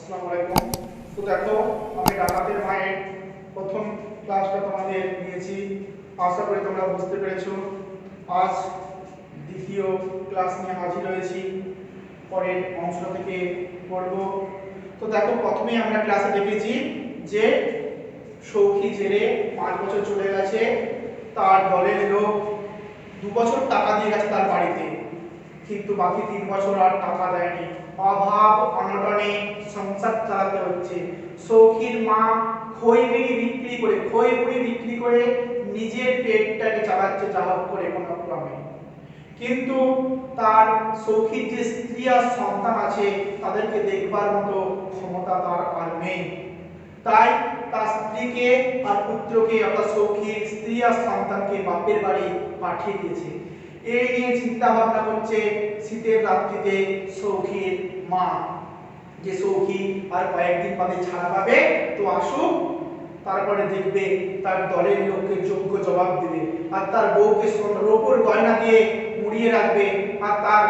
আসসালামু আলাইকুম। তো দেখো, আমি ডাকাতের মায়ের প্রথম ক্লাসটা তোমাদের নিয়েছি। আশা করি তোমরা বুঝতে পেরেছো। আজ দ্বিতীয় ক্লাস নিয়ে হাজির হয়েছি, পরের অংশ থেকে পড়ব। তো দেখো, প্রথমেই আমরা ক্লাসে দেখেছি যে সৌখী জেলে 5 বছর চলে গেছে, তার দলের লোক 2 বছর টাকা দিয়ে গেছে তার বাড়িতে, কিন্তু বাকি 3 বছর আর টাকা দেয়নি। অভাব অনটনে সংসার চালাতে হচ্ছে। সৌখীর মা খইবিড়ি বিক্রি করে নিজের পেটটাকে চালাচ্ছে যা হোক করে কোনো ক্রমে। কিন্তু তার সৌখীর যে স্ত্রী আর সন্তান আছে তাদেরকে দেখবার মতো ক্ষমতা তার আর নেই। তাই তার স্ত্রীকে আর পুত্রকে অর্থাৎ সৌখীর স্ত্রী আর সন্তানকে বাপের বাড়ি পাঠিয়ে দিয়েছে। এই নিয়ে চিন্তা ভাবনা করছে শীতের রাত্রিতে সৌখীর মা, যে সৌখী আর কয়েকদিন বাদে ছাড়া পাবে, তো আসুক, তারপরে দেখবে তার দলের লোককে যোগ্য জবাব দেবে, আর তার বউকে রূপোর গয়না দিয়ে মুড়িয়ে রাখবে, আর তার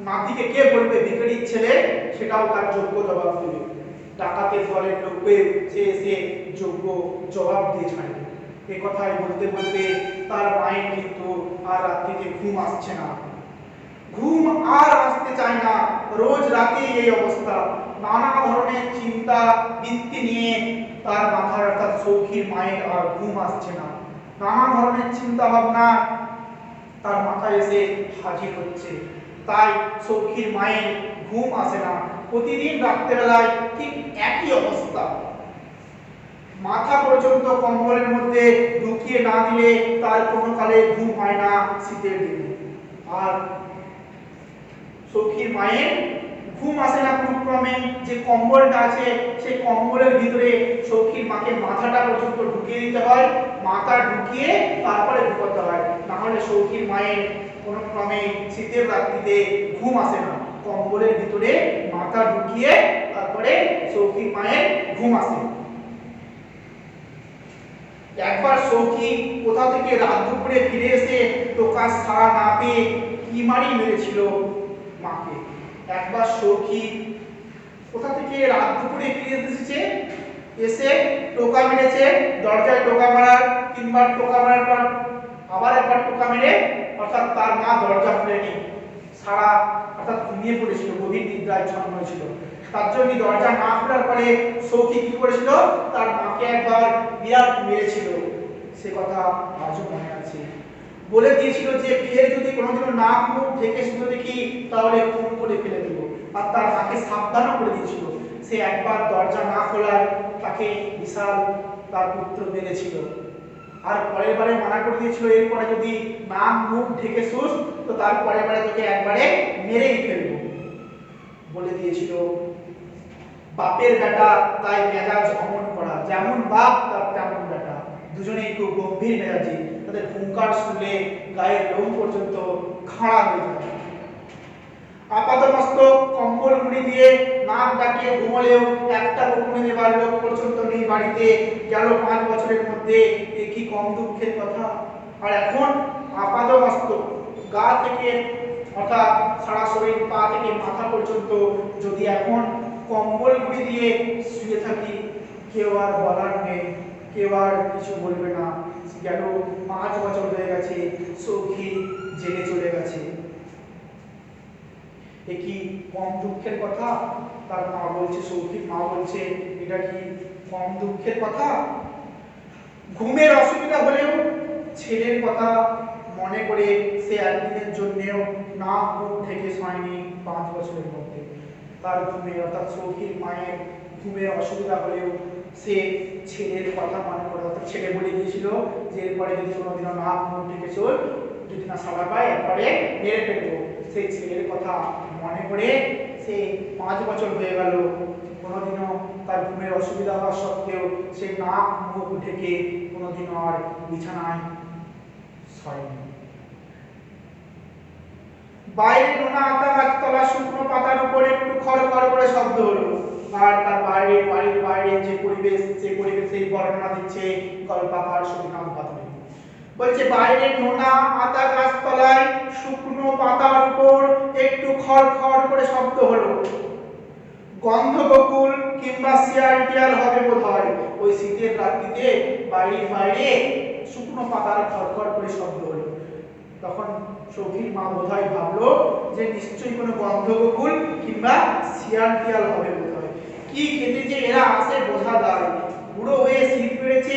নাতিকে কে বলবে ভিখারির ছেলে, সেটাও তার যোগ্য জবাব দেবে। ডাকাতের দলের লোককে সে যোগ্য জবাব দিয়ে ছাড়বে। এ কথাই বলতে বলতে তার মায়ের কিন্তু আর রাত্রিতে ঘুম আসছে না, ঘুম আর আসতে চায় না। রোজ রাতে এই অবস্থা, নানা ধরনের চিন্তা বৃত্তি নিয়ে তার মাথার, অর্থাৎ সৌখীর মায়ের আর ঘুম আসছে না। নানা ধরনের চিন্তা ভাবনা তার মাথায় এসে হাজির হচ্ছে। তাই সৌখীর মায়ের ঘুম আসে না। প্রতিদিন রাত্রেবেলায় ঠিক একই অবস্থা, মাথা পর্যন্ত কম্বলের মধ্যে ঢুকিয়ে না দিলে তার কোনো কালে ঘুম হয় না শীতের দিনে। আর সৌখীর মায়ের ঘুম আসে না কোনো ক্রমে। যে কম্বলটা আছে সেই কম্বলের ভিতরে সৌখীর মাকে মাথাটা পর্যন্ত ঢুকিয়ে দিতে হয়, মাথা ঢুকিয়ে তারপরে ঘুমাতে হয়, না হলে সৌখীর মায়ের কোনো ক্রমে শীতের রাত্রিতে ঘুম আসে না। কম্বলের ভিতরে মাথা ঢুকিয়ে তারপরে সৌখীর মায়ের ঘুম আসে। একবার সৌখী কোথা থেকে রাত দুপুরে ফিরে এসে টোকার সাড়া না পেয়ে কিমারি মেরেছিল মাকে। একবার সৌখী কোথা থেকে রাত দুপুরে ফিরে এসেছে, এসে টোকা মেরেছে, দরজায় টোকা মারার 3 বার টোকা মারার পর আবার একবার টোকা মেরে, অর্থাৎ তার মা দরজা খুলেনি, সারা অর্থাৎ ঘুমিয়ে পড়েছিল, গভীর নিদ্রায় ছন্ন হয়েছিল। তার জন্য দরজা না খোলার পরে সৌখী কি করেছিল, তার মাকে একবার বিরাট মেরেছিল। সে কথা আজও মনে আছে। বলে দিয়েছিল যে ফের যদি কোনোদিনও নাক মুখ ঢেকে শুধু দেখি তাহলে খুন করে ফেলে দেবো, আর তার মাকে সাবধানও করে দিয়েছিল। সে একবার দরজা না খোলায় তাকে বিশাল তার পুত্র মেরেছিল, আর পরের বারে মানা করে দিয়েছিল এরপরে যদি নাক মুখ ঢেকে শুস তো তার পরের বারে তোকে একবারে মেরেই ফেলবো। বলে দিয়েছিল বাপের বেটা তাই মেজাজ অমন করা, যেমন বাপ তার তেমন বেটা। দুজনেই খুব গম্ভীর মেজাজি, তাদের হুঙ্কার শুনলে গায়ের লোম পর্যন্ত খাড়া হয়ে যায়। আপাতমস্তক কম্বল মুড়ি দিয়ে নাক ডাকিয়ে ঘুমলেও একটা বকুনি দেবার লোক পর্যন্ত নেই বাড়িতে। গেল 5 বছরের মধ্যে, এ কি কম দুঃখের কথা। আর এখন আপাতমস্তক গা থেকে অর্থাৎ সারা শরীর, পা থেকে মাথা পর্যন্ত যদি এখন কম্বল মুড়ি দিয়ে শুয়ে থাকি, কেউ আর বলার নেই, কেউ আর কিছু বলবে না। গেল 5 বছর হয়ে গেছে, সৌখী জেলে চলে গেছে। এ কি কম দুঃখের কথা? তার মা বলছে, সৌখীর মা বলছে, এটা কি কম দুঃখের কথা? ঘুমের অসুবিধা হলেও ছেলের কথা মনে করে সে একদিনের জন্যেও নাক মুখ ঢেকে শোয়নি 5 বছরের মধ্যে। তার ঘুমে, অর্থাৎ সৌখীর মায়ের ঘুমের অসুবিধা হলেও সে ছেলের কথা মনে করে, অর্থাৎ ছেলে বলে দিয়েছিল যে এরপরে যদি কোনোদিনও নাক মুখ ঢেকে চল, যদি না সাড়া পায় একবারে মেরে ফেলবো। সেই ছেলের কথা মনে করে সে 5 বছর হয়ে গেল, কোনোদিনও তার ঘুমের অসুবিধা হওয়া সত্ত্বেও সে নাক মুখ ঢেকে কোনোদিনও আর বিছানায় শয়নি। বাইরে নোনা আতা গাছতলা শুকনো পাতার উপরে একটু খড়খড় করে শব্দ হলো, আর তার বাইরে, বাড়ির বাইরে যে পরিবেশ, সেই পরিবেশের বর্ণনা দিচ্ছে গল্পকার সুবিকান্ত পাত্র। বলছে বাইরে নোনা আতা গাছতলায় শুকনো পাতার উপর একটু খড়খড় করে শব্দ হলো। গন্ধবকুল কিংবা শিয়ালটিয়াল হবে বোধহয়। ওই শীতের রাত্রিতে বাড়ির বাইরে শুকনো পাতার খড়খড় করে শব্দ হলো। তখন সখীর মা বোধহয় ভাবলো যে নিশ্চয়ই কোনো গন্ধবকুল কিংবা শিয়ালটিয়াল হবে বোধহয়। কি খেতে যে এরা আসে বোঝা দায়। বুড়ো হয়ে শীত বেড়েছে,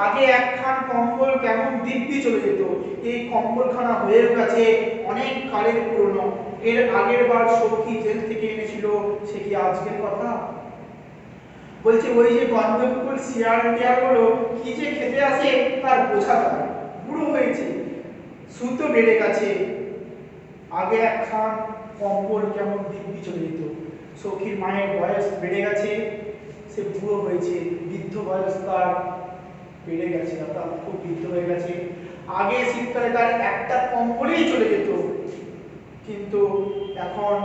আগে একখান কম্বল কেমন দিব্যি চলে যেত, এই কম্বলখানা হয়ে গেছে অনেক কালের পুরনো। এর আগের বার সখী জেল থেকে এনেছিল, সে কি আজকের কথা? বলছে ওই যে গন্ধবকুল শিয়ালটিয়াল গুলো কি যে খেতে আসে তার বোঝা যায়। বুড়ো হয়েছে, সুতো বেড়ে গেছে, আগে একখান কম্বল কেমন দিব্যি চলে যেত। সখীর মায়ের বয়স বেড়ে গেছে, সে বুড়ো হয়েছে, বৃদ্ধ বয়স তার বেড়ে গেছে, অর্থাৎ খুব বৃদ্ধ হয়ে গেছে। আগে শীতকালে তার একটা কম্বলেই চলে যেত, কিন্তু এখন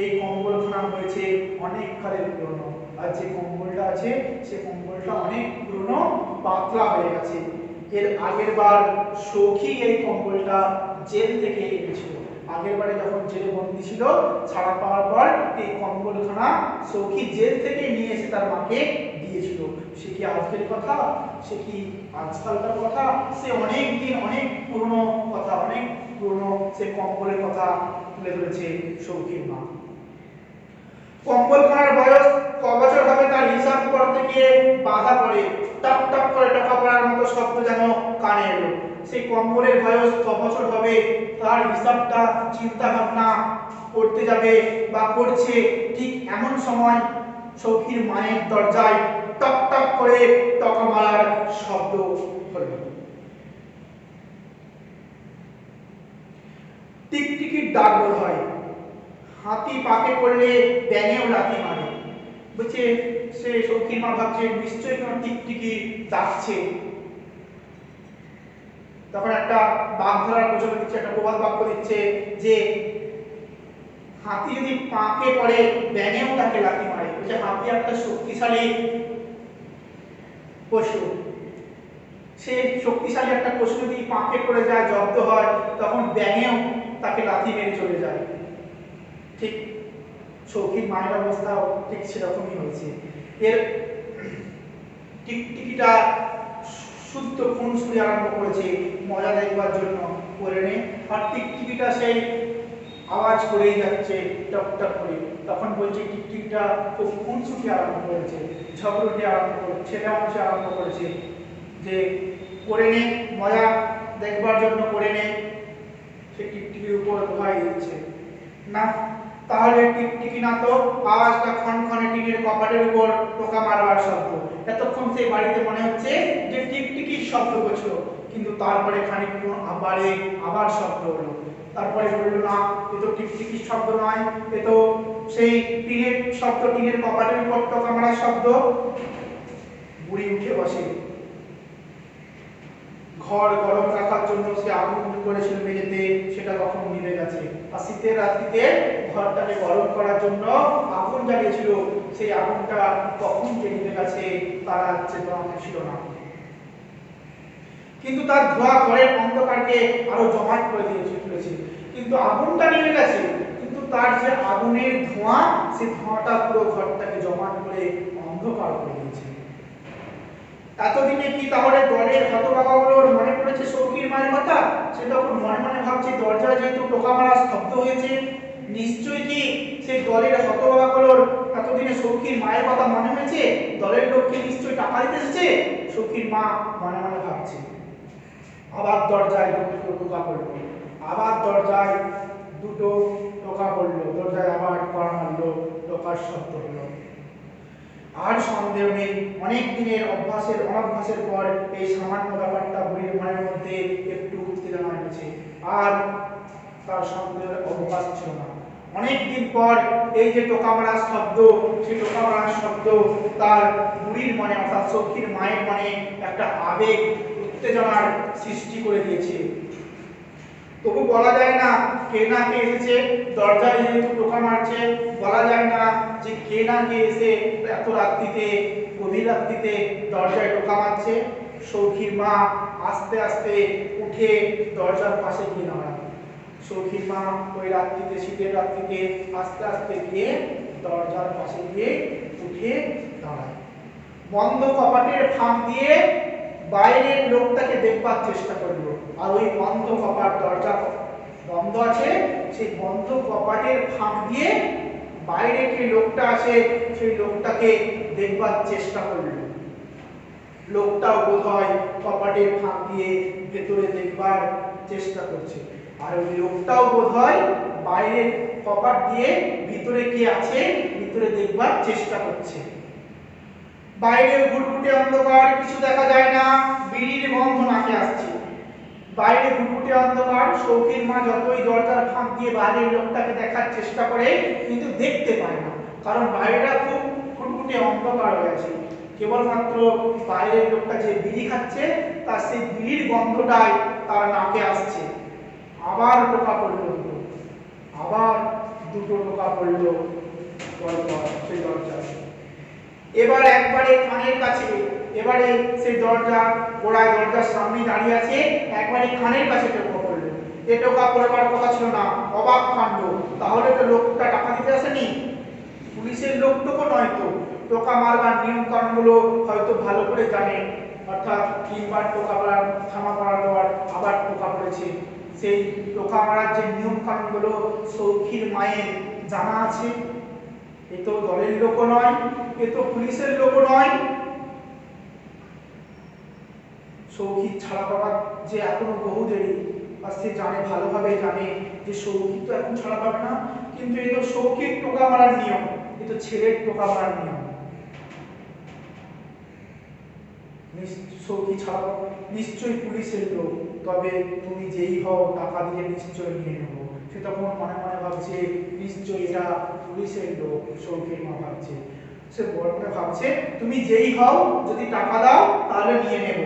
এই কম্বলখানা হয়েছে অনেক কালের পুরনো। আর যে কম্বলটা আছে সে কম্বলটা অনেক পুরনো, পাতলা হয়ে গেছে। এর আগের বার সখী এই কম্বলটা জেল থেকে এনেছিল। আগের বারে যখন জেলে বন্দী ছিল, ছাড়া পাওয়ার পর এই কম্বলখানা সখী জেল থেকে নিয়ে এসে তার মাকে দিয়েছিল। সে কি আজকের কথা? সে কি আজকালকার কথা? সে অনেক দিন, অনেক পুরনো কথা, অনেক পুরনো সে কম্বলের কথা তুলে ধরেছে সখীর মা। কম্বলখানার বয়স ক বছর হবে তার হিসাব করতে গিয়ে বাধা পড়ে, টপ টপ করে টাকা পড়ার মতো শব্দ যেন কানে এলো। সেই কম্বলের বয়স ক বছর হবে তার হিসাবটা চিন্তা ভাবনা করতে যাবে বা করছে, ঠিক এমন সময় সখীর মায়ের দরজায় টপ টপ করে টাকা মারার শব্দ হলো। টিকটিকির ডাক বের হয়। হাতি পাকে পড়লে ব্যাঙেও লাথি মারে। বলছে সে সখীর মা ভাবছে নিশ্চয়ই কোনো টিকটিকি ডাকছে। তখন একটা বাঘ ধরার প্রচলন দিচ্ছে, একটা প্রবাদ বাক্য দিচ্ছে যে হাতি যদি পাকে পড়ে ব্যাঙেও তাকে লাথি মারে। বলছে হাতি একটা শক্তিশালী পশু, সে শক্তিশালী একটা পশু যদি পাকে পড়ে যায়, জব্দ হয়, তখন ব্যাঙেও তাকে লাথি মেরে চলে যায়। ঠিক সখীর মায়ের অবস্থাও ঠিক সেরকমই হয়েছে। এর টিকটিকিটা শুদ্ধ খুনসুরি আরম্ভ করেছে মজা দেখবার জন্য করে নে, আর টিকটিকিটা সেই আওয়াজ করেই যাচ্ছে টপ টপ করে। তখন বলছে টিকটিকিটা খুব খুনসুটি আরম্ভ করেছে, ঝগড়ুটি আরম্ভ করেছে, ছেলে মানুষে আরম্ভ করেছে যে করে নে, মজা দেখবার জন্য করে নে। সে টিকটিকির উপর দোহাই দিচ্ছে, না তাহলে টিকটিকি না তো আওয়াজটা ক্ষণক্ষণে টিনের কপাটের উপর টোকা মারবার শব্দ। এতক্ষণ সেই বাড়িতে মনে হচ্ছে যে টিকটিকির শব্দ করছিল, কিন্তু তারপরে খানিকক্ষণ আবার শব্দ হলো। তারপরে বললো না, এ তো টিকটিকির শব্দ নয়, এ তো সেই টিনের শব্দ, টিনের কপাটের উপর টোকা মারার শব্দ। বুড়ি উঠে বসে। ঘর গরম রাখার জন্য সে আগুন করেছিল মেঝেতে, সেটা কখন নিভে গেছে। আর শীতের রাত্রিতে ঘরটাকে গরম করার জন্য আগুন জ্বালিয়েছিল, সেই আগুনটা কখন যে নিভে গেছে তার আর চেতনা ছিল না। কিন্তু তার ধোঁয়া ঘরের অন্ধকারকে আরো জমাট করে তুলেছে। কিন্তু আগুনটা নিভে গেছে, কিন্তু তার যে আগুনের ধোঁয়া, সেই ধোঁয়াটা পুরো ঘরটাকে জমাট করে অন্ধকার করে দিয়েছে। এতদিনে কি তাহলে দলের হতভাগাগুলোর মনে পড়েছে সখীর মায়ের কথা? সে তখন মনে মনে ভাবছে দরজায় যেহেতু টোকা মারা শব্দ হয়েছে, নিশ্চয়ই কি সেই দলের হতভাগাগুলোর এতদিনে সখীর মায়ের কথা মনে হয়েছে, দলের লোককে নিশ্চয়ই টাকা দিতে এসেছে। সখীর মা মনে মনে ভাবছে। আবার দরজায় দুটো টোকা পড়লো, আবার দরজায় দুটো টোকা পড়লো, দরজায় আবার কড়া মারলো, টোকার শব্দ হলো। আর সন্দেহ নেই, অনেক দিনের অনভ্যাসের পর এই সামান্য ব্যাপারটা বুড়ির মনের মধ্যে একটু উত্তেজনা এনেছে। আর তার সন্দেহের অবকাশ ছিল না। অনেকদিন পর এই যে টোকা মারার শব্দ, সেই টোকা মারার শব্দ তার বুড়ির মনে, অর্থাৎ সখীর মায়ের মনে একটা আবেগ, উত্তেজনার সৃষ্টি করে দিয়েছে। তবু বলা যায় না কে না কে এসেছে, দরজায় যেহেতু টোকা মারছে, বলা যায় না যে কে না কে এসে এত রাত্রিতে, গভীর রাত্রিতে দরজায় টোকা মারছে। সখীর মা আস্তে আস্তে উঠে দরজার পাশে গিয়ে দাঁড়ায়। সখীর মা ওই রাত্রিতে, শীতের রাত্রিতে আস্তে আস্তে গিয়ে দরজার পাশে গিয়ে উঠে দাঁড়ায়। বন্ধ কপাটের ফাঁক দিয়ে বাইরের লোকটাকে দেখবার চেষ্টা করলো, আর ওই বন্ধ কপাট, দরজা বন্ধ আছে, সেই বন্ধ কপাটের ফাঁক দিয়ে বাইরে যে লোকটা আছে সেই লোকটাকে দেখবার চেষ্টা করলো। লোকটাও বোধহয় কপাটের ফাঁক দিয়ে ভেতরে দেখবার চেষ্টা করছে, আর ওই লোকটাও বোধহয় বাইরের কপাট দিয়ে ভিতরে কি আছে ভিতরে দেখবার চেষ্টা করছে। বাইরে ঘুটঘুটে অন্ধকার, কিছু দেখা যায় না, বিড়ির গন্ধ নাকে আসছে। বাইরে ঘুটঘুটে অন্ধকার, সৌখীর মা যতই দরজার ফাঁক দিয়ে বাইরের লোকটাকে দেখার চেষ্টা করে কিন্তু দেখতে পায় না, কারণ বাইরেটা খুব ঘুটঘুটে অন্ধকার হয়ে আছে। কেবলমাত্র বাইরের লোকটা যে বিড়ি খাচ্ছে তার সেই বিড়ির গন্ধটাই তার নাকে আসছে। আবার টোকা পড়ল দুটো, আবার দুটো টোকা পড়ল পরপর সেই দরজায়। এবার একবারে কানের কাছে, এবারে সেই দরজা গোড়ায় দরজার সামনে দাঁড়িয়ে আছে, একবারে কানের কাছে টোকা পড়লো। এ টোকা পড়বার কথা ছিল না, অবাক কাণ্ড। তাহলে তো লোকটা টাকা দিতে আসেনি, পুলিশের লোক তো নয়, তো টোকা মারবার নিয়ম কানুনগুলো হয়তো ভালো করে জানে, অর্থাৎ তিনবার টোকা মারার থামা করার পর আবার টোকা পড়েছে। সেই টোকা মারার যে নিয়ম কানুনগুলো সৌখীর মায়ের জানা আছে। এ তো দলের লোকও নয়, এ তো পুলিশের লোকও নয়। সৌখী ছাড়া পাবার যে এখনো বহু দেরি, আর সে জানে, ভালোভাবে জানে যে সৌখী তো এখন ছাড়া পাবে না, কিন্তু এ তো সৌখীর টোকা মারার নিয়ম, এ তো ছেলের টোকা মারার নিয়ম। সৌখী ছাড়া নিশ্চয়ই পুলিশের লোক, তবে তুমি যেই হও টাকা দিয়ে নিশ্চয়ই নিয়ে নেবো। সে তখন মনে মনে ভাবছে নিশ্চয়ই এটা পুলিশের লোক, সৌখীর মা ভাবছে। সে বড় করে ভাবছে তুমি যেই হও যদি টাকা দাও তাহলে নিয়ে নেব।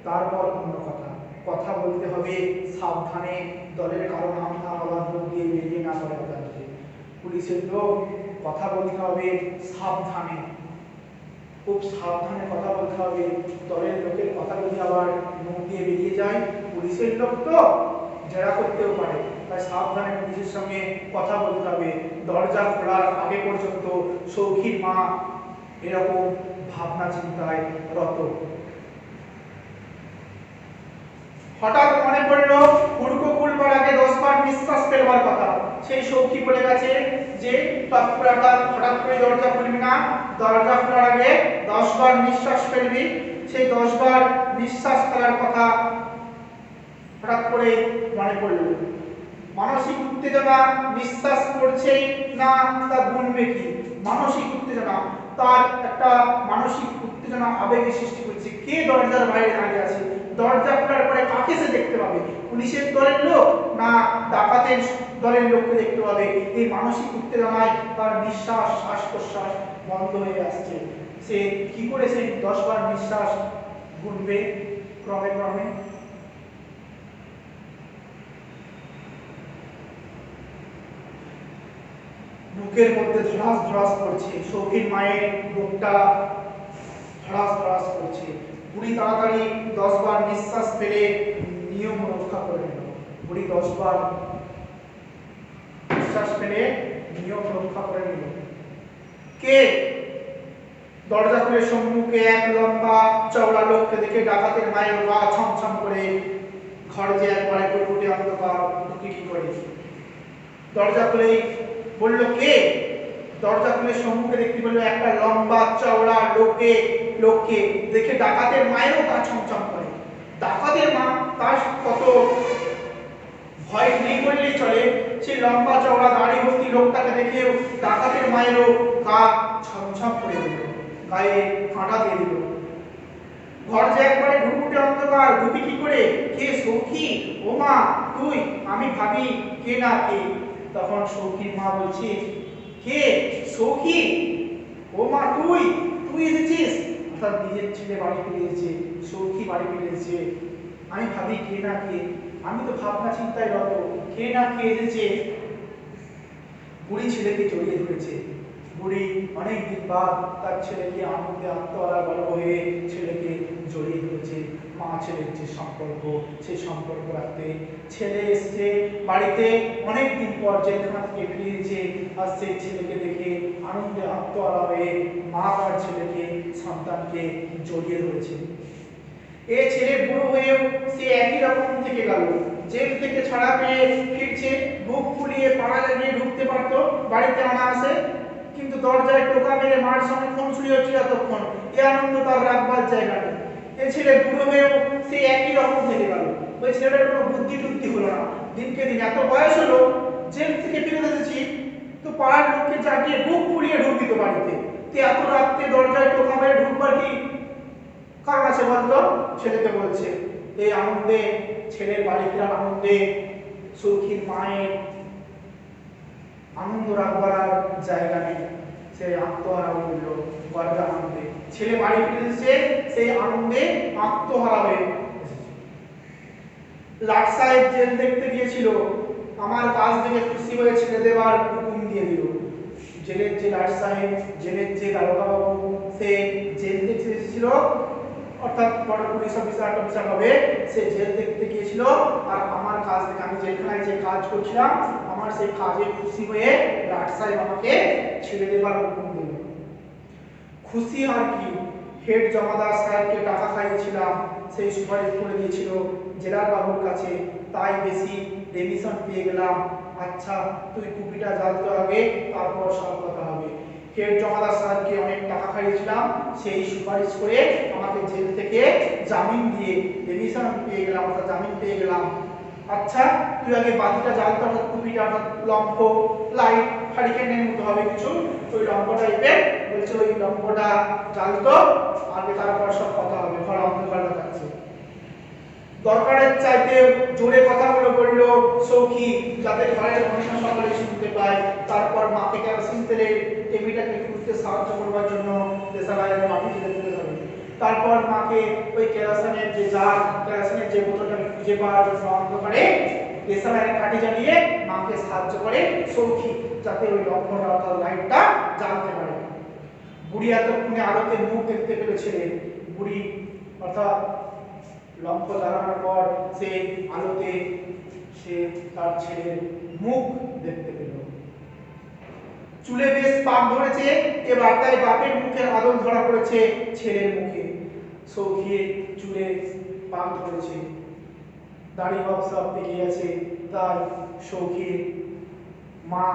তারপর অন্য কথা, কথা বলতে হবে সাবধানে, দলের কারো নাম না বলার লোক দিয়ে বেরিয়ে না পড়ে যাচ্ছে। পুলিশের লোক, কথা বলতে হবে সাবধানে, খুব সাবধানে কথা বলতে হবে। দলের লোকের কথা যদি আবার মুখ দিয়ে বেরিয়ে যায়, পুলিশের লোক তো জেরা করতেও পারে, তাই সাবধানে পুলিশের সঙ্গে কথা বলতে হবে। দরজা খোলার আগে পর্যন্ত সৌখীর মা এরকম ভাবনা চিন্তায় রত। হঠাৎ মনে পড়লো হুড়কো খুলবার আগে 10 বার নিঃশ্বাস ফেলবার কথা। সেই সৌখী বলে গেছে যে হঠাৎ করে দরজা খুলবি না, দরজা খোলার আগে 10 বার নিঃশ্বাস ফেলবি। সেই 10 বার নিঃশ্বাস ফেলার কথা হঠাৎ করে মনে পড়লো। মানসিক উত্তেজনা, নিঃশ্বাস পড়ছেই না তা গুনবে কি? মানসিক উত্তেজনা, তার একটা মানসিক উত্তেজনা আবেগের সৃষ্টি করছে। কে দরজার বাইরে দাঁড়িয়ে আছে? দরজা খোলার পরে কাকে সে দেখতে পাবে? পুলিশের দলের লোক না ডাকাতের দলের লোককে দেখতে পাবে? এই মানসিক উত্তেজনায় তার নিঃশ্বাস, শ্বাস প্রশ্বাস বন্ধ হয়ে আসছে। সে কি করে সেই 10 বার নিঃশ্বাস গুনবে ক্রমে ক্রমে? বুকের মধ্যে ধড়াস ধড়াস করছে, সৌখীর মায়ের বুকটা ধড়াস ধড়াস করছে। বুড়ি তাড়াতাড়ি 10 বার নিঃশ্বাস ফেলে নিয়ম রক্ষা করে নিল। বুড়ি 10 বার নিঃশ্বাস ফেলে নিয়ম রক্ষা করে নিল। কে? দরজা খুলে সম্মুখে এক লম্বা চওড়া লোককে দেখে ডাকাতের মায়ের গা ছমছম করে। ঘর যে একবারে ঘুটঘুটে অন্ধকার, ঢুকে কি করে? দরজা খুলেই বলল কে? দরজা খুলে সম্মুখে দেখতে পেল একটা লম্বা চওড়া লোককে দেখে ডাকাতের মায়েরও গা ছমছম করে। ডাকাতের মা তার কত ভয় নেই বললেই চলে, সেই লম্বা চওড়া দাড়ি ভর্তি লোকটাকে দেখে ডাকাতের মায়েরও গা ছমছম করে দিল, গায়ে কাঁটা দিয়ে দিল। ঘর যে একবারে ঘুটঘুটে অন্ধকার, ঢুকি কি করে? কে? সৌখী? ও মা তুই? আমি ভাবি কে না কে। তখন সৌখীর মা বলছে কে? সৌখী? ও মা তুই এসেছিস? অর্থাৎ নিজের ছেলে বাড়ি ফিরে এসেছে, সৌখী বাড়ি ফিরে এসেছে। আমি ভাবি কে না কে, আমি তো ভাবনা চিন্তায় রত, কে না কে এসেছে। বুড়ি ছেলেকে জড়িয়ে ধরেছে। বুড়ি অনেকদিন বাদ তার ছেলেকে আনন্দে আত্মহারা বড় হয়ে ছেলেকে জড়িয়ে ধরেছে। মা ছেলের যে সম্পর্ক, সেই সম্পর্ক রাখতে ছেলে এসছে বাড়িতে অনেকদিন পর, জেলখানা থেকে বেরিয়েছে, আর সেই ছেলেকে দেখে আনন্দে আত্মহারা হয়ে মা তার ছেলেকে সন্তানকে জড়িয়ে ধরেছে। এ ছেলে বুড়ো হয়েও সে একই রকম থেকে গেল। জেল থেকে ছাড়া পেয়ে ফিরছে, বুক ফুলিয়ে পাড়া লাগিয়ে ঢুকতে পারতো বাড়িতে অনায়াসে, কিন্তু দরজায় টোকা মেরে মার সঙ্গে খুনসুরি হচ্ছিল এতক্ষণ। এ আনন্দ তার রাখবার জায়গা নেই। এ ছেলে বুড়ো হয়েও সে একই রকম থেকে গেল। ওই ছেলেটার কোনো বুদ্ধি টুদ্ধি হলো না। দিনকে দিন এত বয়স হলো, জেল থেকে ফিরে এসেছি, তো পাড়ার লোককে জাগিয়ে বুক ফুলিয়ে ঢুকবি তো বাড়িতে। তুই এত রাত্রে দরজায় টোকা মেরে ঢুকবার কি কারণ আছে বলতো? ছেলেকে বলছে। এই আনন্দে, ছেলের বাড়ি ফেরার আনন্দে সৌখীর মায়ের আনন্দ রাখবার আর জায়গা নেই। সে আত্মহারা হইল গর্বে আনন্দে। ছেলে বাড়ি ফিরে এসেছে, সেই আনন্দে আত্মহারা হয়ে এসেছে। লাট সাহেব জেল দেখতে গিয়েছিল, আমার কাজ দেখে খুশি হয়ে ছেড়ে দেওয়ার হুকুম দিয়ে দিল। জেলের যে লাট সাহেব, জেলের যে দারোগা বাবু, সে জেল দেখতে এসেছিল, অর্থাৎ বড় পুলিশ অফিসার হবে, সে জেল দেখতে গিয়েছিল। আর আমার কাজ দেখে, আমি জেলখানায় যে কাজ করছিলাম, আমার সেই কাজে খুশি হয়ে লাট সাহেব আমাকে ছেড়ে দেবার হুকুম দিল। খুশি আর কি, হেড জমাদার সাহেবকে টাকা খাইয়েছিলাম, সেই সুপারিশ করে দিয়েছিল জেলার বাবুর কাছে, তাই বেশি ডেমিশন পেয়ে গেলাম। আচ্ছা তুই কুপিটা জ্বালতে আগে, তারপর সব কথা হবে। হেড জমাদার সাহেবকে অনেক টাকা খাইয়েছিলাম, সেই সুপারিশ করে আমাকে জেল থেকে জামিন দিয়ে ডেমিশন পেয়ে গেলাম, অর্থাৎ জামিন পেয়ে গেলাম। আচ্ছা তুই আগে বাতিটা জ্বালতে, অর্থাৎ কুপিটা, অর্থাৎ লম্ফ, লাইট, হারিকেনের মতো হবে কিছু, ওই লম্ফ টাইপের, বলছে ওই লম্ফটা জ্বালতো আগে, তারপর সব কথা হবে। ঘর অন্ধকার দেখাচ্ছে। দরকারের চাইতে জোরে কথাগুলো বললো সৌখী, যাতে ঘরের ঘটনা সকালে শুনতে পায়। তারপর মাকে কেরোসিন তেলে টেবিলটাকে খুঁজতে সাহায্য করবার জন্য দেশালাইয়ের মাটি তুলে তুলে ধরে। তারপর মাকে ওই কেরোসিনের যে জার, কেরোসিনের যে বোতলটাকে খুঁজে পাওয়ার জন্য অন্ধকারে দেশালাইয়ের কাঠি জ্বালিয়ে মাকে সাহায্য করে সৌখী, যাতে ওই লম্ফটা, অর্থাৎ লাইটটা জ্বালতে পারে। বুড়ি এতক্ষণে আলোতে মুখ দেখতে পেল ছেলে। বুড়ি অর্থাৎ লম্ফ জ্বালানোর পর সে আলোতে সে তার ছেলের মুখ দেখতে পেল। চুলে বেশ পাক ধরেছে, এবার তাই বাপের মুখের আদল ধরা পড়েছে ছেলের মুখে। সৌখীর চুলে পাক ধরেছে, দাড়ি সব পেকে গেছে, তাই সৌখীর মা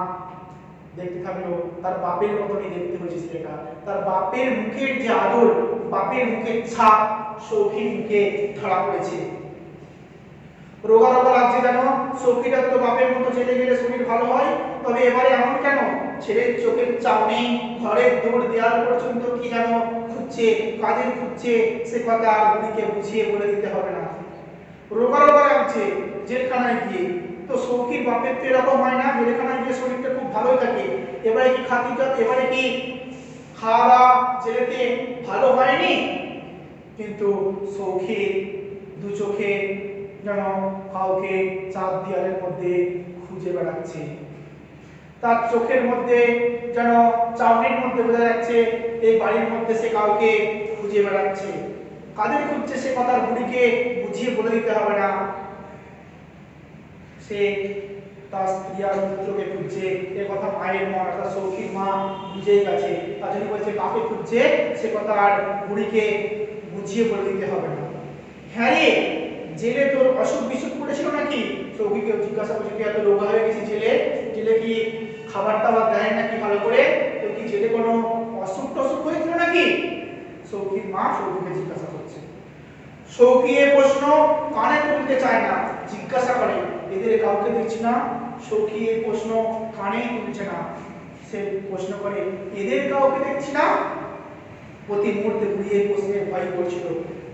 দেখতে থাকলো তার বাপের মতনই দেখতে হয়েছে ছেলেটা। তার বাপের মুখের যে আদল, বাপের মুখের ছাপ সৌখীর মুখে ধরা পড়েছে। রোগা রোগা লাগছে যেন। সৌখীটার তো বাপের মতো চলে গেলে শরীর ভালো হয়, তবে এবারে এমন কেন? ছেলের চোখের চাউনি, ঘরের দৌড় দেওয়াল পর্যন্ত কি যেন খুঁজছে, কাজের খুঁজছে, সে কথা আর বুড়িকে বুঝিয়ে বলে দিতে হবে না। রোগা রোগা লাগছে জেলখানায় গিয়ে। তো সৌখীর বাপের তো এরকম হয় না, জেলখানায় গিয়ে শরীরটা খুব ভালোই থাকে। এবারে কি এবারে কি খাওয়া জেলেতে ভালো হয়নি? কিন্তু সৌখীর দু চোখে যেন কাউকে চার দেয়ালের মধ্যে খুঁজে বেড়াচ্ছে। তার চোখের মধ্যে যেন চাউনির মধ্যে বোঝা যাচ্ছে এই বাড়ির মধ্যে সে কাউকে খুঁজে বেড়াচ্ছে। কাদের খুঁজছে সে কথা বুড়িকে বুঝিয়ে বলে দিতে হবে না। সে তার স্ত্রী আর পুত্রকে খুঁজছে, এ কথা মায়ের মা, অর্থাৎ সৌখীর মা বুঝেই গেছে। তার জন্য বলছে কাকে খুঁজছে সে কথা আর বুড়িকে বুঝিয়ে বলে দিতে হবে না। হ্যাঁ রে, জেলে তোর অসুখ বিসুখ করেছিল নাকি? সৌখীকে জিজ্ঞাসা করছে, তুই এত রোগা হয়ে গেছিস জেলে, জেলে কি খাবার টাবার দেয় নাকি ভালো করে? তোর কি জেলে কোনো অসুখ টসুখ হয়েছিল নাকি? সৌখীর মা সৌখীকে জিজ্ঞাসা করছে। সৌখী এ প্রশ্ন কানে তুলতে চায় না, জিজ্ঞাসা করে, এদের কাউকে দেখছি না। সৌখী এই প্রশ্ন কানেই তুলছে না, সে প্রশ্ন করে, এদের কাউকে দেখছি না। প্রতি মুহূর্তে বুড়ি এই প্রশ্নের ভয় করছিল।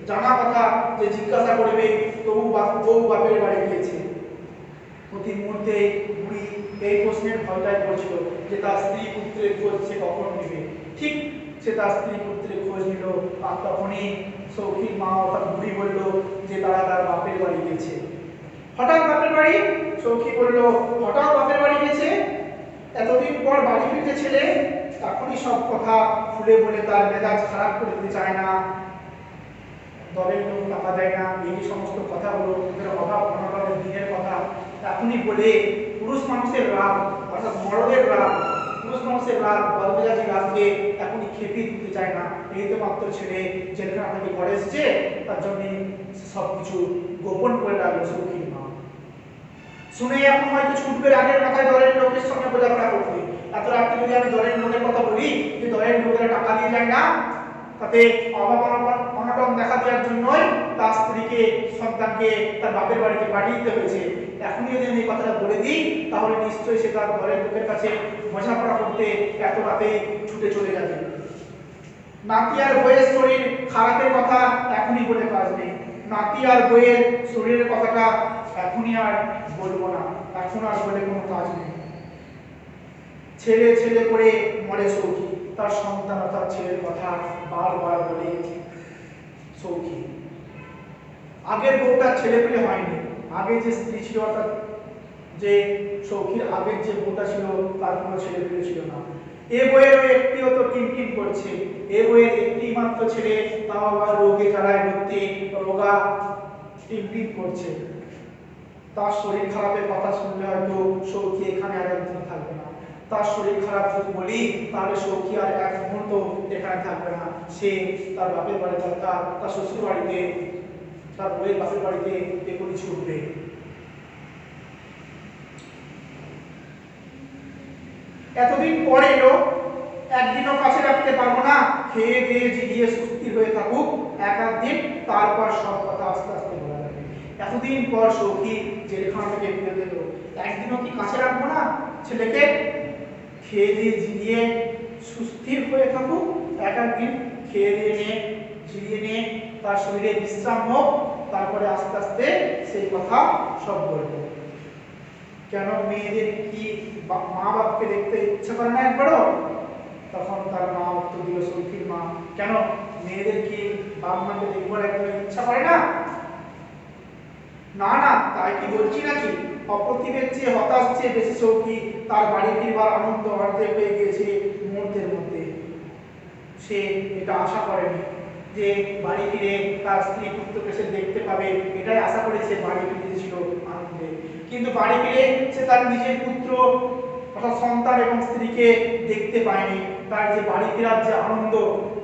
জানা কথা যে জিজ্ঞাসা করবে, তবু বউ বাপের বাড়ি গিয়েছে। প্রতি মুহূর্তে বুড়ি এই প্রশ্নের ভয়টাই করছিল যে তার স্ত্রী পুত্রের খোঁজ সে কখন নেবে। ঠিক সে তার স্ত্রী পুত্রের খোঁজ নিল, আর তখনই সৌখীর মা অর্থাৎ বুড়ি বলল যে তারা তার বাপের বাড়ি গেছে। হঠাৎ বাপের বাড়ি? সৌখী বলল, হঠাৎ বাপের বাড়ি গেছে? এতদিন পর বাড়ি ফিরতে ছেলে? তখনই সব কথা খুলে বলে তার মেজাজ খারাপ করে দিতে চায় না। দলের লোক টাকা দেয় না, এই সমস্ত কথা হলো ওদের অভাব অনটনের দিনের কথা। এখনই বলে পুরুষ মানুষের রাগ, অর্থাৎ মরদের রাগ, পুরুষ মানুষের রাগ বলমেজাজি রাগকে এখনই খেপিয়ে দিতে চায় না। এই তো মাত্র ছেলে জেলখানা থেকে ঘরে এসেছে, তার জন্য সবকিছু গোপন করে রাখলো সৌখীর মা। শুনে এখন হয়তো ছুটবে রাগের মাথায় দলের লোকের সঙ্গে বোঝাপড়া করতে। এত রাত্রে যদি আমি দলের লোকের কথা বলি যে দলের লোকেরা টাকা দিয়ে যায় না, তাতে অভাব অনটন দেখা দেওয়ার জন্যই তার স্ত্রীকে সন্তানকে তার বাপের বাড়িতে পাঠিয়ে দিতে হয়েছে। এখনই যদি আমি এই কথাটা বলে দিই তাহলে নিশ্চয়ই সে তার দলের লোকের কাছে বোঝাপড়া করতে এত রাতে ছুটে চলে যাবে। নাতি আর বইয়ের শরীর খারাপের কথা এখনই বলে কাজ নেই। নাতি আর বইয়ের শরীরের কথাটা এখনই আর বলবো না, এখন আর বলে কোনো কাজ নেই। ছেলে ছেলে করে মরে সৌখী, তার সন্তান অর্থাৎ ছেলের কথা বারবার বলে সৌখী। আগের বউটা ছেলে পেলে হয়নি, আগে যে স্ত্রী ছিল অর্থাৎ যে সৌখীর আগের যে বউটা ছিল তার কোনো ছেলে পেলে ছিল না। এ বইয়েরও একটিও তো টিনটিন করছে, এ বইয়ের একটি মাত্র ছেলে, তাও আবার রোগে জ্বালায় ভর্তি, রোগা টিনটিন করছে। তার শরীর খারাপের কথা শুনলে হয়তো সৌখী এখানে আর একদিন থাকবে না। তার শরীর খারাপ যদি বলি তাহলে সৌখী আর এক মুহূর্ত এখানে থাকবে না। সে তার বাপের বাড়িতে তার শ্বশুর বাড়িতে, তার বইয়ের বাপের বাড়িতে এখনই ছুটবে। এতদিন পরে এলো, একদিনও কাছে রাখতে পারবো না, খেয়ে দিয়ে জিগিয়ে সুস্থির হয়ে থাকুক এক আধ দিন, তারপর সব কথা আস্তে আস্তে বলা যাবে। এতদিন পর সৌখী জেলখানা থেকে ফিরে এলো, একদিনও কি কাছে রাখবো না ছেলেকে? খেয়ে দিয়ে জিগিয়ে সুস্থির হয়ে থাকুক এক আধ দিন, খেয়ে দিয়ে নিয়ে জিরিয়ে নিয়ে তার শরীরে বিশ্রাম হোক, তারপরে আস্তে আস্তে সেই কথা সব বলবো। কেন মেয়েদের কি মা বাপকে দেখতে ইচ্ছা করে না একবারও? তখন তার মা উত্তর দিল, সৌখীর মা, কেন মেয়েদের কি বাপ মাকে দেখবার একবার ইচ্ছা করে না? না না, তাই কি বলছি নাকি? অপ্রতিভের চেয়ে হতাশ চেয়ে বেশি সৌখী তার বাড়ি ফিরবার আনন্দ অর্ধেক হয়ে গিয়েছে মুহূর্তের মধ্যে। সে এটা আশা করেনি যে বাড়ি ফিরে তার স্ত্রী পুত্রকে সে দেখতে পাবে, এটাই আশা করে সে বাড়ি ফিরেছিল আনন্দে। কিন্তু বাড়ি ফিরে সে তার নিজের পুত্র অর্থাৎ সন্তান এবং স্ত্রীকে দেখতে পায়নি। তার যে বাড়ি ফেরার যে আনন্দ,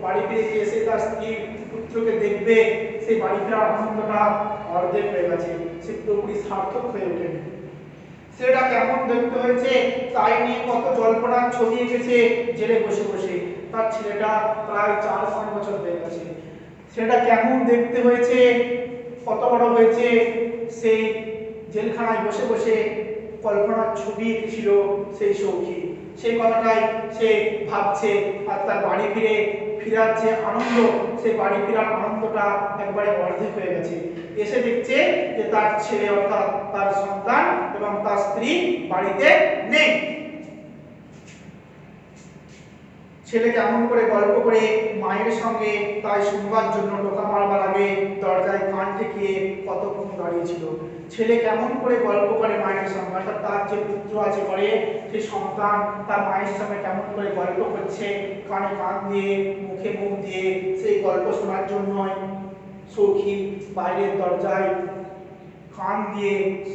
বাড়ি ফিরে গিয়ে সে তার স্ত্রী পুত্রকে দেখবে, সেই বাড়ি ফেরার আনন্দটা অর্ধেক হয়ে গেছে, সে পুরোপুরি সার্থক হয়ে ওঠেনি। সেটা কেমন দেখতে হয়েছে তাই নিয়ে কত জল্পনার ছবি এঁকেছে জেলে বসে বসে। তার ছেলেটা প্রায় 4-5 বছর হয়ে গেছে, সেটা কেমন দেখতে হয়েছে, কত বড় হয়েছে, সেই জেলখানায় বসে বসে কল্পনার ছবি এঁকেছিল সেই সৌখী। সেই কথাটাই সে ভাবছে। আর তার বাড়ি ফিরার যে আনন্দ, সেই বাড়ি ফেরার আনন্দটা একবারে অর্ধেক হয়ে গেছে। এসে দেখছে যে তার ছেলে অর্থাৎ তার সন্তান এবং তার স্ত্রী বাড়িতে নেই। ছেলে কেমন করে গল্প করে মায়ের সঙ্গে তাই শুনবার জন্য টোকা মারবার আগে দরজায় কান ঠেকিয়ে কতক্ষণ দাঁড়িয়েছিল। ছেলে কেমন করে গল্প করে মায়ের সঙ্গে, অর্থাৎ তার যে পুত্র আছে ঘরে, সেই সন্তান তার মায়ের সঙ্গে কেমন করে গল্প করছে, কানে কান দিয়ে মুখে মুখ দিয়ে সেই গল্প শোনার জন্য সৌখী বাইরের দরজায় কান দিয়ে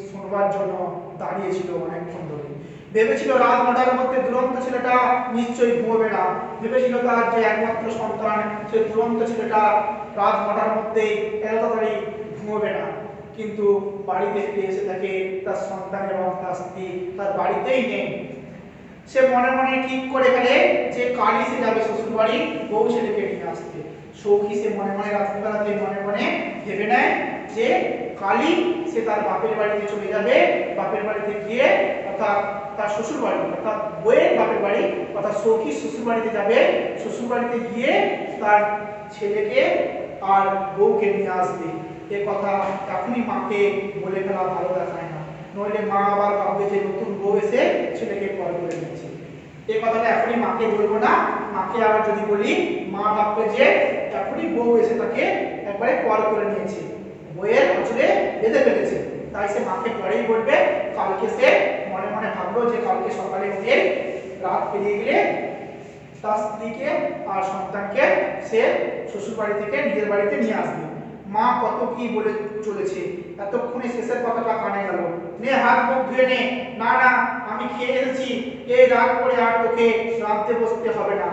শোনবার জন্য দাঁড়িয়েছিল অনেকক্ষণ ধরে। ভেবেছিল রাত 9টার মধ্যে দুরন্ত ছেলেটা নিশ্চয়ই ঘুমোবে না। ভেবেছিল তার যে একমাত্র সন্তান, সে দুরন্ত ছেলেটা রাত 9টার মধ্যে এত তাড়াতাড়ি ঘুমোবে না। কিন্তু বাড়িতে ফিরে এসে দেখে তার সন্তান এবং তার স্ত্রী তার বাড়িতেই নেই। সে মনে মনে ঠিক করে ফেলে যে কালই সে যাবে শ্বশুর বাড়ি বউ ছেলেকে নিয়ে আসতে। সৌখী সে মনে মনে রাত্রিবেলাতে মনে মনে ভেবে নেয় যে কালই সে তার বাপের বাড়িতে চলে যাবে। বাপের বাড়িতে গিয়ে অর্থাৎ তার শ্বশুর বাড়ি অর্থাৎ বইয়ের বাপের বাড়ি অর্থাৎ সৌখী শ্বশুর বাড়িতে যাবে। শ্বশুর বাড়িতে গিয়ে তার ছেলেকে আর বউকে নিয়ে আসবে। এ কথা এখনই মাকে বলে ফেলা ভালো দেখায় না, নইলে মা আবার ভাববে যে নতুন বউ এসে ছেলেকে পর করে দিচ্ছে। এই কথাটা এখনই মাকে বলবো না। মাকে আবার যদি বলি মা ভাববে যে এখনই বউ এসে তাকে একবারে পর করে নিয়েছে, বইয়ের আসলে বেঁধে ফেলেছে। তাই সে মাকে পরেই বলবে। কালকে সে মনে মনে ভাবলো যে কালকে সকালে উঠে রাত পেরিয়ে গেলে তার স্ত্রীকে আর সন্তানকে সে শ্বশুর বাড়ি থেকে নিজের বাড়িতে নিয়ে আসবে। মা কত কি বলে চলেছে, এতক্ষণে শেষের কথাটা কানে গেল। নে হাত মুখ ধুয়ে নে। না না, আমি খেয়ে এসেছি, এই রাত করে আর তোকে রাঁধতে বসতে হবে না।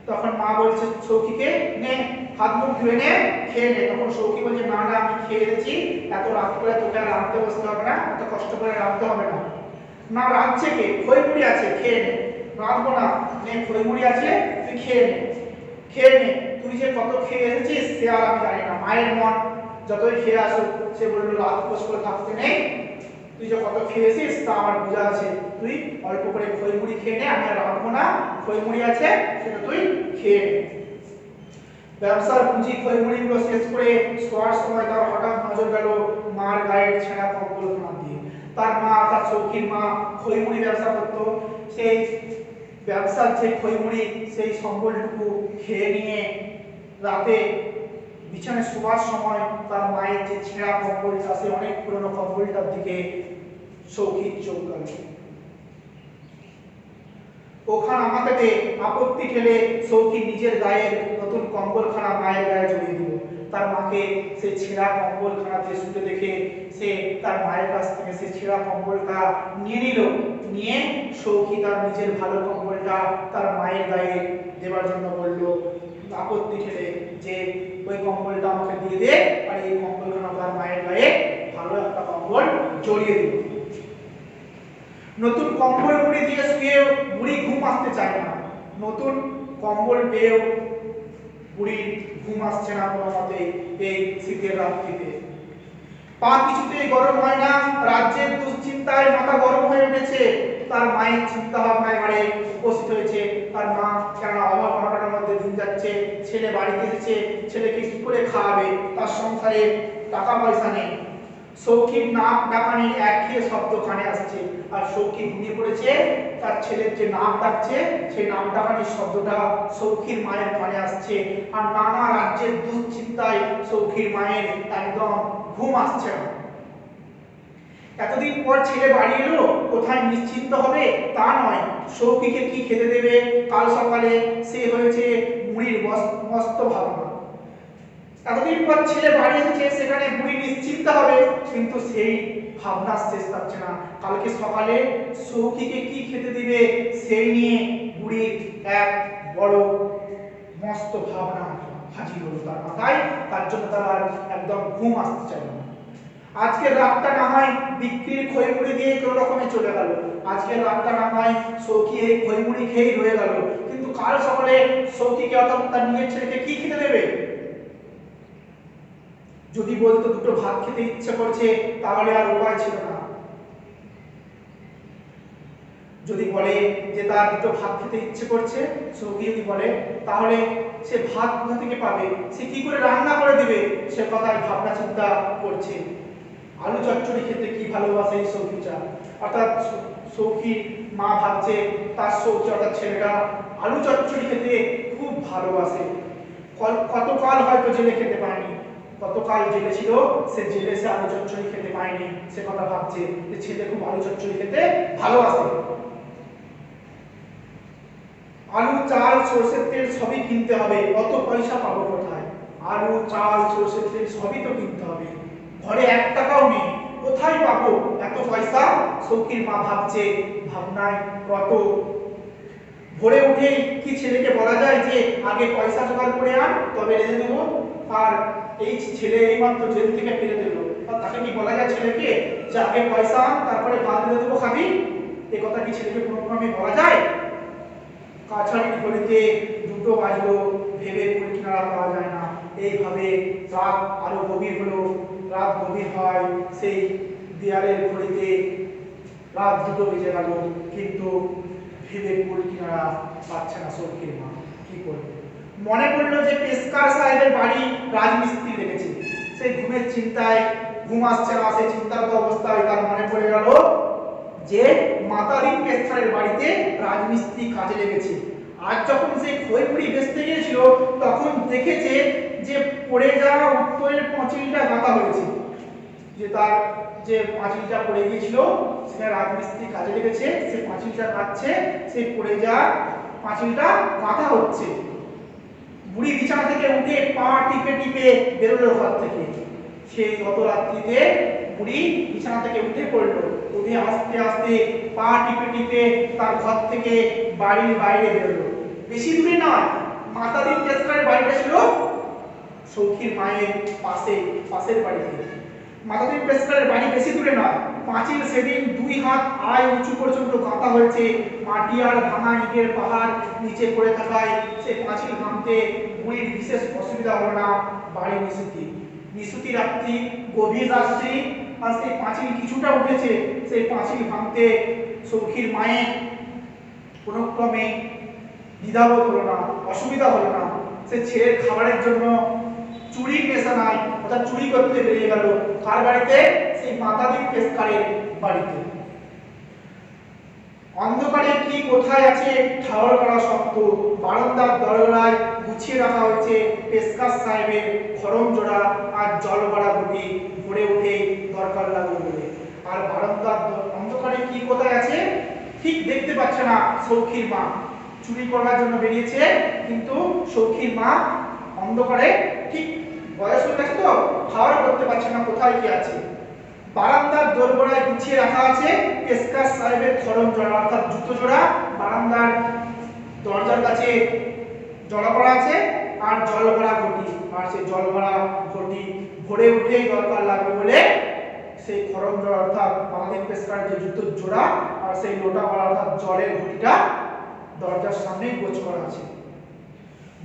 তখন মা বলছে সৌখীকে, নে হাত মুখ ধুয়ে নে, খেয়ে নে। তখন সৌখী বলছে, না না, আমি খেয়ে এসেছি, এত রাত করে তোকে আর রাঁধতে বসতে হবে না, এত কষ্ট করে রাঁধতে হবে না। না, রাঁধছে কে? খইমুড়ি আছে, খেয়ে নে। রাঁধবো না, নে খইমুড়ি আছে, তুই খেয়ে নে, খেয়ে নে। তুই যে কত খেয়ে এসেছিস সে আর আমি জানি না। মায়ের মন, যতই খেয়ে আসুক, সে বললো রাত উপোস করে থাকতে নেই, তুই যে কত খেয়েছিস তা আমার বোঝা আছে, তুই অল্প করে খইমুড়ি খেয়ে নে, আমি আর রাঁধবো না, খইমুড়ি আছে সেটা তুই খেয়ে নে। ব্যবসার পুঁজি খইমুড়িগুলো শেষ করে শোয়ার সময় তার হঠাৎ নজর গেল মার গায়ের ছেঁড়া কম্বলখানা দিয়ে। তার মা, তার সৌখীর মা খইমুড়ি ব্যবসা করতো, সেই ব্যবসার যে খইমুড়ি সেই সম্বলটুকু খেয়ে নিয়ে রাতে বিছানায় শোবার সময় তার মায়ের যে ছেঁড়া কম্বলটা, সেই অনেক পুরনো কম্বলটার দিকে সৌখীর চোখ গেল। ওখানে আমাকে আপত্তি ঠেলে সৌখী নিজের গায়ের নতুন কম্বলখানা মায়ের গায়ে জড়িয়ে দিল। তার মাকে সেই ছেঁড়া কম্বলখানাতে শুতে দেখে সে তার মায়ের কাছ থেকে সেই ছেঁড়া কম্বলটা নিয়ে নিল। নিয়ে সৌখী তার নিজের ভালো কম্বলটা তার মায়ের গায়ে দেওয়ার জন্য বলল, আপত্তি ঠেলে, যে ওই কম্বলটা আমাকে দিয়ে দে, আর এই কম্বলখানা তার মায়ের গায়ে ভালো একটা কম্বল জড়িয়ে দিল। নতুন কম্বল মুড়ি দিয়ে শুয়ে বুড়ি ঘুম আসতে চায় না। নতুন কম্বল পেয়েও বুড়ির ঘুম আসছে না কোনো মতে এই শীতের রাত্রিতে। পা কিছুতেই গরম হয় না, রাজ্যের দুশ্চিন্তায় মাথা গরম হয়ে উঠেছে। তার মায়ের চিন্তা ভাবনায় ঘরে উপস্থিত হয়েছে। তার মা কেন অভাব অনটনের মধ্যে দিন যাচ্ছে, ছেলে বাড়িতে এসেছে, ছেলেকে কি করে খাওয়াবে, তার সংসারে টাকা পয়সা নেই। সৌখীর নাক ডাকানির একঘেয়ে শব্দ কানে আসছে, আর সৌখী ঘুমিয়ে পড়েছে। তার ছেলের যে নাক ডাকছে সেই নাক ডাকানির শব্দটা সৌখীর মায়ের কানে আসছে। আর নানা রাজ্যের দুশ্চিন্তায় সৌখীর মায়ের একদম ঘুম আসছে না। এতদিন পর ছেলে বাড়ি এলো, কোথায় নিশ্চিন্ত হবে তা নয়, সৌখীকে কি খেতে দেবে কাল সকালে সে হয়েছে মুড়ির মস্ত ভাবনা। এতদিন পর ছেলে বাড়ি এসেছে, সেখানে বুড়ি নিশ্চিন্ত হবে, কিন্তু সেই ভাবনা শেষ থাকছে না। কালকে সকালে সৌখীকে কি খেতে দিবে সেই নিয়ে বুড়ির এক বড় মস্ত ভাবনা হাজির হলো তার মাথায়। তার জন্য তার একদম ঘুম আসতে চাইল না। আজকের রাতটা না হয় বিক্রির খইমুড়ি দিয়ে কোনো রকমে চলে গেল, আজকের রাতটা না হয় সৌখী এই খইমুড়ি খেয়েই রয়ে গেল, কিন্তু কাল সকালে সৌখীকে অর্থাৎ তার নিজের ছেলেকে কি খেতে দেবে? যদি বলতো দুটো ভাত খেতে ইচ্ছে করছে, তাহলে আর উপায় ছিল না। যদি বলে যে তার দুটো ভাত খেতে ইচ্ছে করছে, সৌখী যদি বলে, তাহলে সে ভাত কোথা থেকে পাবে, সে কি করে রান্না করে দেবে, সে কথায় ভাবনা চিন্তা করছে। আলু চচ্চড়ি খেতে কি ভালোবাসে এই সৌখীটা, অর্থাৎ সৌখীর মা ভাবছে তার সৌখী অর্থাৎ ছেলেটা আলু চচ্চড়ি খেতে খুব ভালোবাসে। কতকাল হয়তো জেলে খেতে পায়নি, কতকাল জেলে ছিল, সে জেলে সে আলু চচ্চড়ি খেতে পায়নি, সে কথা ভাবছে যে ছেলে খুব আলু চচ্চড়ি খেতে ভালোবাসে। আলু চাল সরষের তেল সবই কিনতে হবে, কত পয়সা পাবো কোথায়? আলু চাল সরষের তেল সবই তো কিনতে হবে, ঘরে 1 টাকাও নেই, কোথায় পাবো এত পয়সা? সৌখীর মা ভাবছে, ভাবনায় কত। ভোরে উঠেই কি ছেলেকে বলা যায় যে আগে পয়সা জোগাড় করে আন তবে রেঁধে দেবো? আর এই ছেলে এইমাত্র জেল থেকে ফিরে দিল, তাকে কি বলা যায় ছেলেকে যে আগে পয়সা আন তারপরে ভাত রেঁধে দেবো খাবি? এ কথা কি ছেলেকে কোনো ক্রমে বলা যায়? কাছারি ঘড়িতে 2টো বাজলো, ভেবে কুল কিনারা পাওয়া যায় না। এইভাবে রাত আরো গভীর হলো, রাত গভীর হয়, সেই দেয়ালের ঘড়িতে রাত 2টো বেজে গেল, কিন্তু ভেবে কুল কিনারা পাচ্ছে না সৌখীর মা। কি করবে? মনে পড়লো যে পেশকার সাহেবের বাড়ি রাজমিস্ত্রি লেগেছে। সেই ঘুমের চিন্তায় ঘুম আসছে না, সেই চিন্তারত অবস্থায় তার মনে পড়ে গেল যে মাতারি পেশকারের বাড়িতে রাজমিস্ত্রি কাজে লেগেছে। আজ যখন সেই খইমুড়ি বেচতে গিয়েছিল, তখন দেখেছে যে পড়ে যাওয়া উত্তরের পাঁচিলটা গাঁথা হয়েছে, যে তার যে পাঁচিলটা পড়ে গিয়েছিল সেখানে রাজমিস্ত্রি কাজে লেগেছে, সেই পাঁচিলটা গাঁথছে, সেই পড়ে যাওয়া পাঁচিলটা গাঁথা হচ্ছে। বুড়ি বিছানা থেকে উঠে পা টিপে টিপে বেরোলো ঘর থেকে। সেই গত রাত্রিতে বুড়ি বিছানা থেকে উঠে পড়লো, উঠে আস্তে আস্তে পা টিপে টিপে তার ঘর থেকে বাড়ির বাইরে বেরোলো। বেশি দূরে নয়, মাতাদিন পেশকারের বাড়িটা ছিল সৌখীর মায়ের পাশের বাড়িতে। মাতাদিন পেশকারের বাড়ি বেশি দূরে নয়, পাঁচিল সেদিন 2 হাত আয় উঁচু পর্যন্ত গাঁথা হয়েছে। মাটি আর ভাঙা ইটের পাহাড় নিচে পড়ে থাকায় সেই পাঁচিল ভাঙতে বুড়ির বিশেষ অসুবিধা হলো না। বাড়ি নিশুতি রাত্রি, গভীর রাত্রি, আর সেই পাঁচিল কিছুটা উঠেছে। সেই পাঁচিল ভাঙতে সৌখীর মায়ের কোনো ক্রমে দ্বিধাবোধ হলো না, অসুবিধা হলো না। সে ছেলের খাবারের জন্য চুরির নেশা নাই, অর্থাৎ চুরি করতে বেরিয়ে গেল। কার বাড়িতে? সেই মাতাদিন পেশকারের বাড়িতে। অন্ধকারে কি কোথায় আছে ঠাওর করা শক্ত। বারান্দার দরজায় গুছিয়ে রাখা হয়েছে পেশকার সাহেবের খড়ম জোড়া আর জল ভরা ঘটি। ভরে উঠে দরকার লাগলো বলে। আর বারান্দার অন্ধকারে কি কোথায় আছে ঠিক দেখতে পাচ্ছে না সৌখীর মা। চুরি করার জন্য বেরিয়েছে, কিন্তু সৌখীর মা অন্ধকারে ঠিক বয়স হয়ে গেছে তো, খাওয়ার করতে পারছে না কোথায় কি আছে। বারান্দার দোরগোড়ায় গুছিয়ে রাখা আছে পেশকার সাহেবের খড়ম জোড়া, অর্থাৎ জুতো জোড়া বারান্দার দরজার কাছে জড়া করা আছে, আর জল ভরা ঘটি। আর সেই জল ভরা ঘটি ভরে উঠেই দরকার লাগবে বলে সেই খড়ম জোড়া অর্থাৎ মাতাদিন পেশকারের যে জুতোর জোড়া আর সেই লোটা ভরা অর্থাৎ জলের ঘটিটা দরজার সামনে গোছ করা আছে।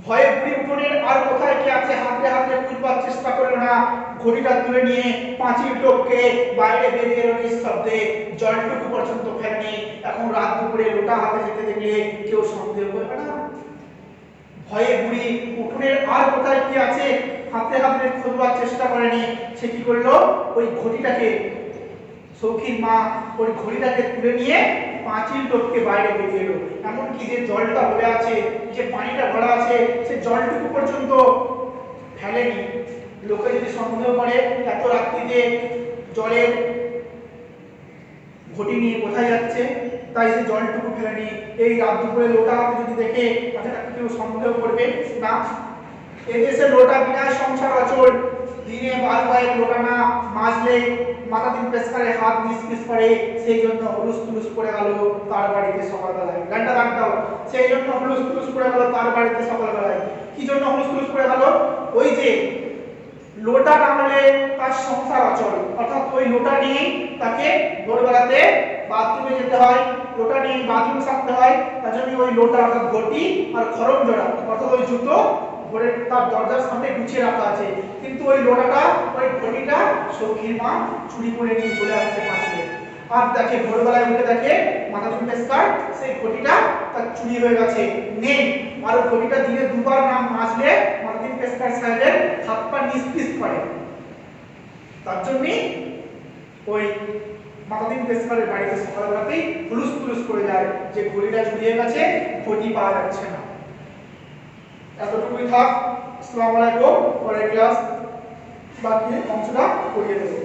ভয়ে বুড়ি উঠোনের আর কোথায় কি আছে হাতে হাতে খুঁজবার চেষ্টা করলো না। ঘড়িটা তুলে নিয়ে পাঁচিল টপকে বাইরে বেরিয়ে এলো নিঃশব্দে। জলটুকু পর্যন্ত ফেলেনি। এখন রাত দুপুরে লোটা হাতে যেতে দেখলে কেউ সন্দেহ করবে না। ভয়ে বুড়ি উঠোনের আর কোথায় কি আছে হাতে হাতে খুঁজবার চেষ্টা করেনি। সে কি করলো, ওই ঘড়িটাকে, সৌখীর মা ওই ঘড়িটাকে তুলে নিয়ে পাঁচিল টপকে বাইরে বেরিয়ে এলো। এমনকি যে জলটা ভরে আছে, যে পানিটা ভরা আছে, সে জলটুকু পর্যন্ত ফেলেনি। লোকে যদি সন্দেহ করে এত রাত্রিতে জলের ঘটি নিয়ে কোথায় যাচ্ছে, তাই সে জলটুকু ফেলেনি। এই রাত দুপুরে লোটা হাতে যদি দেখে তাহলে কেউ সন্দেহ করবে না। এদেশে লোটা বিনা সংসার অচল। দিনে বারবার লোটা না মাজলে মাতাদিন পেশকারের হাত নিষ্পিস করে। সেই জন্য হুলুস তুলুস করে গেল তার বাড়িতে সকালবেলায়। গানটা গান দাও। সেই জন্য হুলুস তুলুস করে গেল তার বাড়িতে সকালবেলায়। কি জন্য হুলুস তুলুস করে গেল? ওই যে লোটা নামলে তার সংসার অচল, অর্থাৎ ওই লোটা নিয়ে তাকে ভোরবেলাতে বাথরুমে যেতে হয়, লোটা নিয়ে বাথরুম সারতে হয়। তার জন্য ওই লোটা অর্থাৎ ঘটি আর খড়ম জোড়া অর্থাৎ ওই জুতো ভরে তার দরজার সামনে গুছিয়ে রাখা আছে। কিন্তু ওই লোটাটা, ওই ঘটিটা সৌখীর মা চুরি করে নিয়ে চলে আসছে পাঁচিলে। আর দেখে ভোরবেলায় উঠে দেখে মাতাদিন পেশকার সেই ঘটিটা তার চুরি হয়ে গেছে, নেই। আর ওই ঘটিটা দিনে দুবার না মাজলে মাতাদিন পেশকার সাহেবের হাত পা নিষ্পিস করে। তার জন্য ওই মাতাদিন পেশকারের বাড়িতে সকালবেলাতেই হুলুস তুলুস করে যায় যে ঘড়িটা চুরিয়ে গেছে, ঘটি পাওয়া যাচ্ছে না। এতটুকুই থাক। আসসালামু আলাইকুম। পরের ক্লাস বাকি অংশটা করিয়ে দেবো।